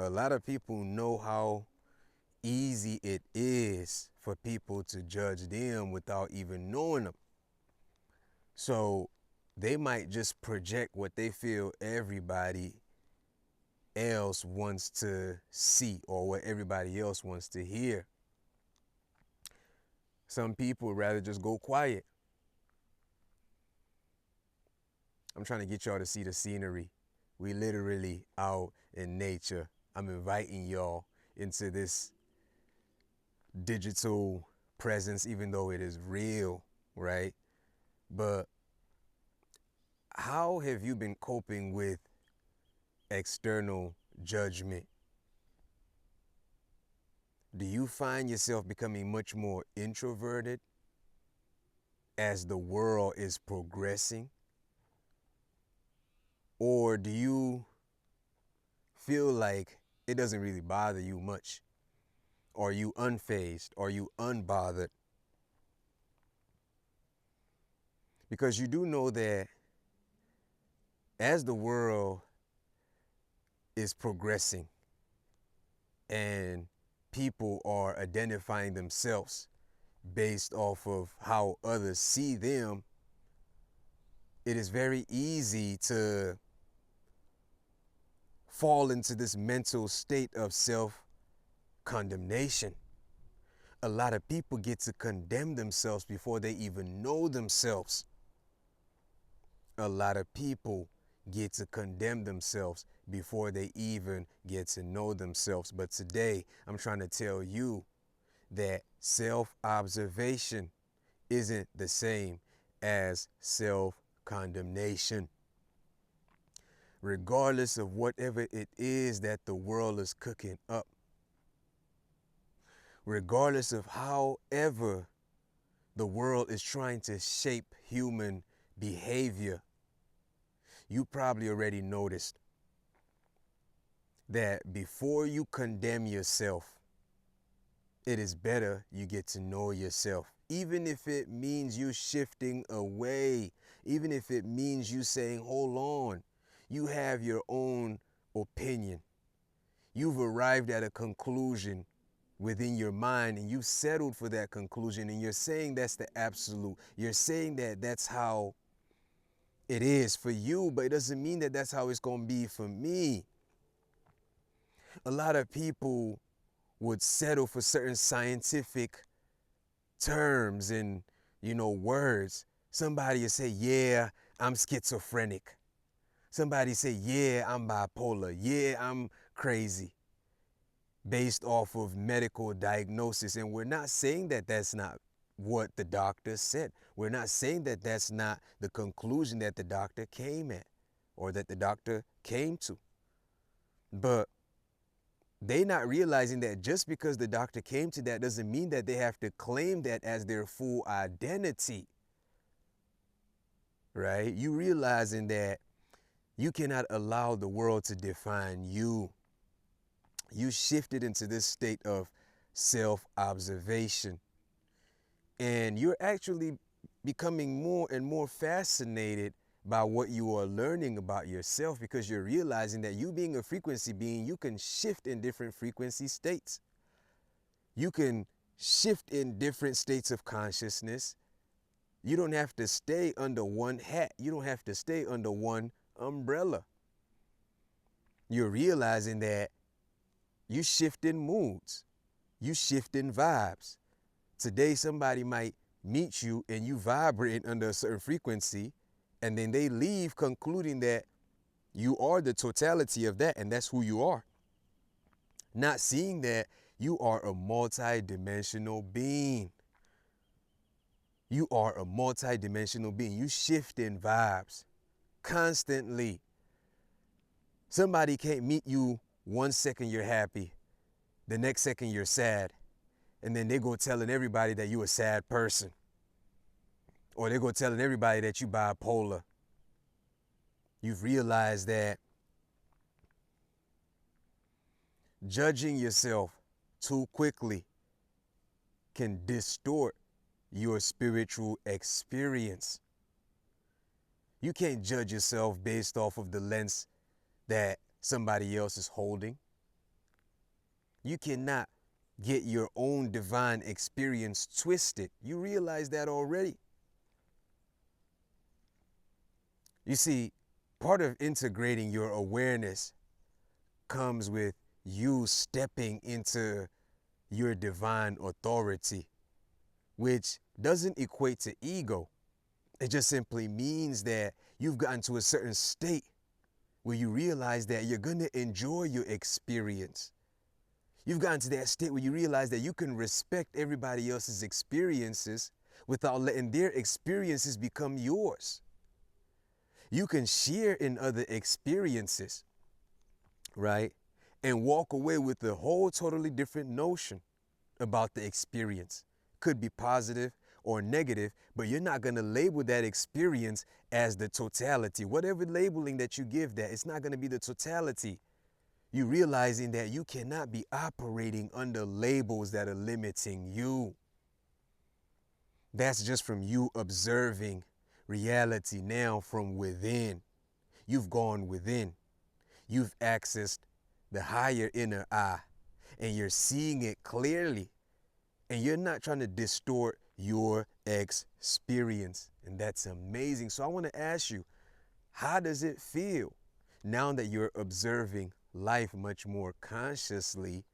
A lot of people know how easy it is for people to judge them without even knowing them. So they might just project what they feel everybody else wants to see or what everybody else wants to hear. Some people rather just go quiet. I'm trying to get y'all to see the scenery. We literally out in nature. I'm inviting y'all into this digital presence, even though it is real, right? But how have you been coping with external judgment? Do you find yourself becoming much more introverted as the world is progressing? Or do you feel like it doesn't really bother you much? Are you unfazed? Are you unbothered? Because you do know that as the world is progressing and people are identifying themselves based off of how others see them, it is very easy to fall into this mental state of self-condemnation. A lot of people get to condemn themselves before they even know themselves. A lot of people get to condemn themselves before they even get to know themselves. But today, I'm trying to tell you that self-observation isn't the same as self-condemnation. Regardless of whatever it is that the world is cooking up, regardless of however the world is trying to shape human behavior, you probably already noticed that before you condemn yourself, it is better you get to know yourself. Even if it means you shifting away, even if it means you saying, hold on, you have your own opinion. You've arrived at a conclusion within your mind and you settled for that conclusion and you're saying that's the absolute. You're saying that that's how it is for you, but it doesn't mean that that's how it's going to be for me. A lot of people would settle for certain scientific terms and, words. Somebody will say, yeah, I'm schizophrenic. Somebody say, yeah, I'm bipolar. Yeah, I'm crazy, based off of medical diagnosis. And we're not saying that that's not what the doctor said. We're not saying that that's not the conclusion that the doctor came at or that the doctor came to. But they not realizing that just because the doctor came to that doesn't mean that they have to claim that as their full identity, right? You realizing that you cannot allow the world to define you. You shifted into this state of self-observation. And you're actually becoming more and more fascinated by what you are learning about yourself because you're realizing that you being a frequency being, you can shift in different frequency states. You can shift in different states of consciousness. You don't have to stay under one hat. You don't have to stay under one umbrella. You're realizing that you shift in moods. You shift in vibes. Today, somebody might meet you and you vibrate under a certain frequency, and then they leave concluding that you are the totality of that, and that's who you are. Not seeing that you are a multi-dimensional being. You are a multi-dimensional being. You shift in vibes constantly. Somebody can't meet you 1 second you're happy, the next second you're sad, and then they go telling everybody that you're a sad person. Or they go telling everybody that you bipolar. You've realized that judging yourself too quickly can distort your spiritual experience. You can't judge yourself based off of the lens that somebody else is holding. You cannot get your own divine experience twisted. You realize that already. You see, part of integrating your awareness comes with you stepping into your divine authority, which doesn't equate to ego. It just simply means that you've gotten to a certain state where you realize that you're going to enjoy your experience. You've gotten to that state where you realize that you can respect everybody else's experiences without letting their experiences become yours. You can share in other experiences, right? And walk away with a whole totally different notion about the experience. Could be positive or negative, but you're not going to label that experience as the totality. Whatever labeling that you give that, it's not going to be the totality. You realizing that you cannot be operating under labels that are limiting you. That's just from you observing reality now from within. You've gone within. You've accessed the higher inner eye, and you're seeing it clearly. And you're not trying to distort your experience. And that's amazing. So I want to ask you, how does it feel now that you're observing life much more consciously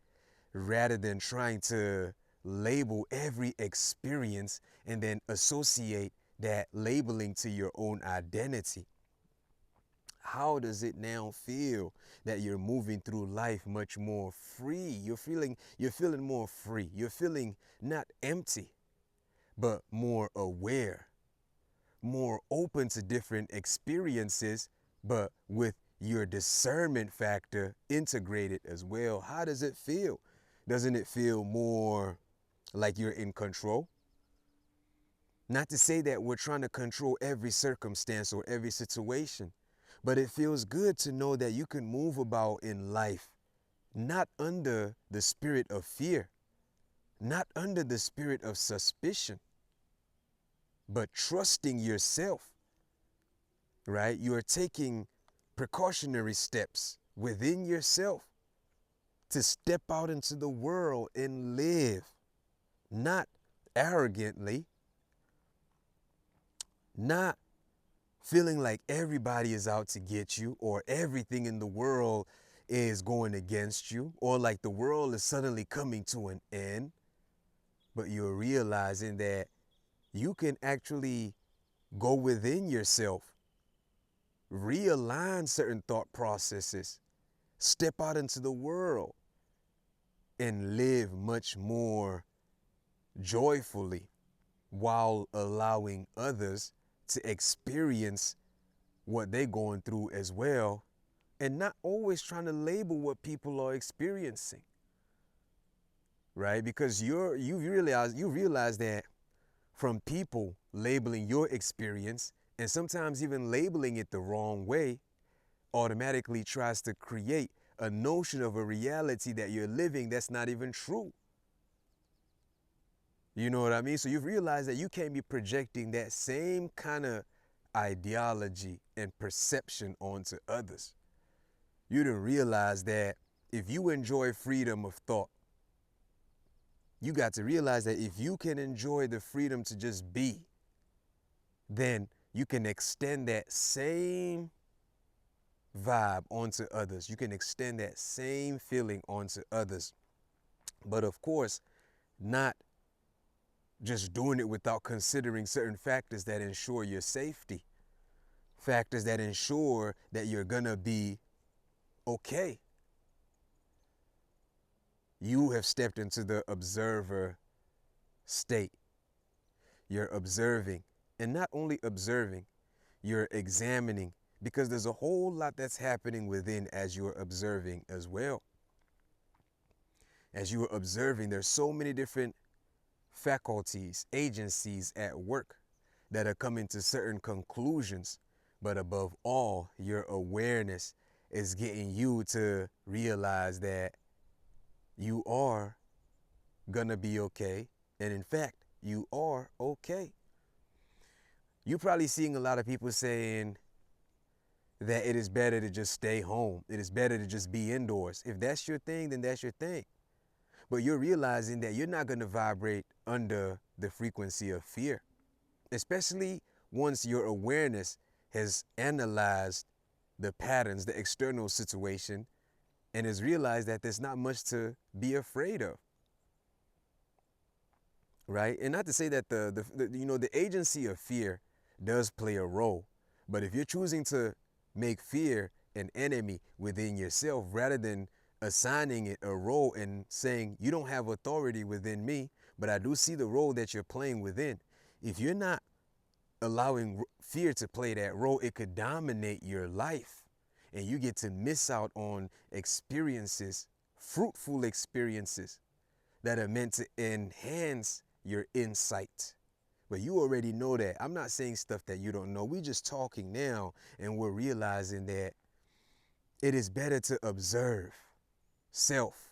rather than trying to label every experience and then associate that labeling to your own identity? How does it now feel that you're moving through life much more free? You're feeling more free. You're feeling not empty, but more aware, more open to different experiences, but with your discernment factor integrated as well. How does it feel? Doesn't it feel more like you're in control? Not to say that we're trying to control every circumstance or every situation, but it feels good to know that you can move about in life, not under the spirit of fear, not under the spirit of suspicion, but trusting yourself, right? You are taking precautionary steps within yourself to step out into the world and live, not arrogantly, not feeling like everybody is out to get you or everything in the world is going against you or like the world is suddenly coming to an end, but you're realizing that you can actually go within yourself, realign certain thought processes, step out into the world and live much more joyfully while allowing others to experience what they're going through as well, and not always trying to label what people are experiencing, right? Because you realize that from people labeling your experience and sometimes even labeling it the wrong way automatically tries to create a notion of a reality that you're living that's not even true. You know what I mean? So you've realized that you can't be projecting that same kind of ideology and perception onto others. You done realize that if you enjoy freedom of thought, you got to realize that if you can enjoy the freedom to just be, then you can extend that same vibe onto others. You can extend that same feeling onto others. But of course, not just doing it without considering certain factors that ensure your safety, factors that ensure that you're gonna be okay. You have stepped into the observer state. You're observing, and not only observing, you're examining, because there's a whole lot that's happening within as you're observing as well. As you are observing, there's so many different faculties, agencies at work that are coming to certain conclusions. But above all, your awareness is getting you to realize that you are gonna be okay. And in fact, you are okay. You're probably seeing a lot of people saying that it is better to just stay home. It is better to just be indoors. If that's your thing, then that's your thing. but you're realizing that you're not going to vibrate under the frequency of fear, especially once your awareness has analyzed the patterns, the external situation, and has realized that there's not much to be afraid of. Right? And not to say that the agency of fear does play a role, but if you're choosing to make fear an enemy within yourself rather than assigning it a role and saying you don't have authority within me, but I do see the role that you're playing within. If you're not allowing fear to play that role, it could dominate your life and you get to miss out on experiences, fruitful experiences that are meant to enhance your insight. But you already know that. I'm not saying stuff that you don't know. We're just talking now and we're realizing that it is better to observe self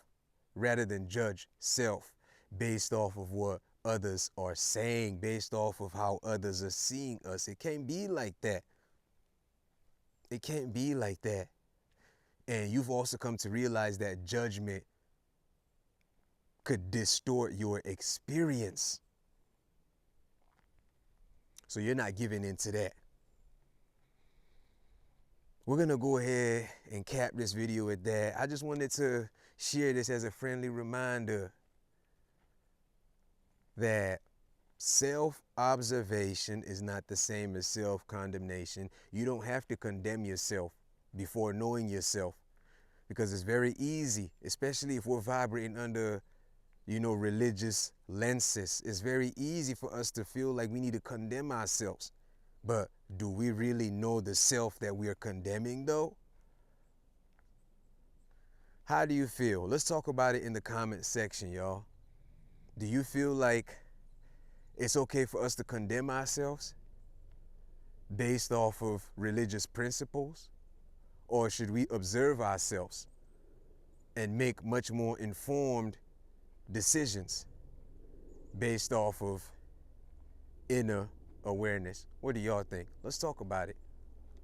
rather than judge self based off of what others are saying, based off of how others are seeing us. It can't be like that. It can't be like that. And you've also come to realize that judgment could distort your experience. So you're not giving into that. We're going to go ahead and cap this video at that. I just wanted to share this as a friendly reminder that self-observation is not the same as self-condemnation. You don't have to condemn yourself before knowing yourself, because it's very easy, especially if we're vibrating under, religious lenses. It's very easy for us to feel like we need to condemn ourselves. But do we really know the self that we are condemning, though? How do you feel? Let's talk about it in the comment section, y'all. Do you feel like it's okay for us to condemn ourselves based off of religious principles? Or should we observe ourselves and make much more informed decisions based off of inner awareness? What do y'all think? Let's talk about it.